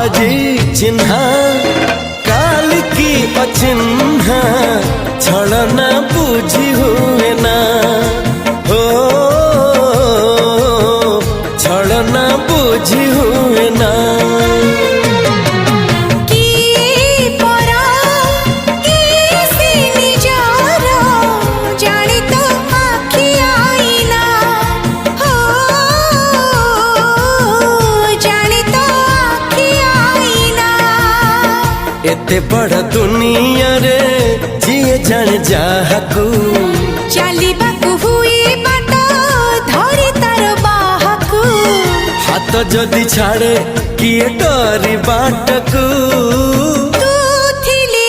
आजी चिन्हा काल की अचिन्हा छलना बुझी हुए ना हो छलना बुझी हुए ना एते बड़ दुनिया रे जिए जान जाहकू चलिबाकू हुई बाट धरी तार बाहकू हाथ जदि छाड़े किए डरी बाटकू तू थिली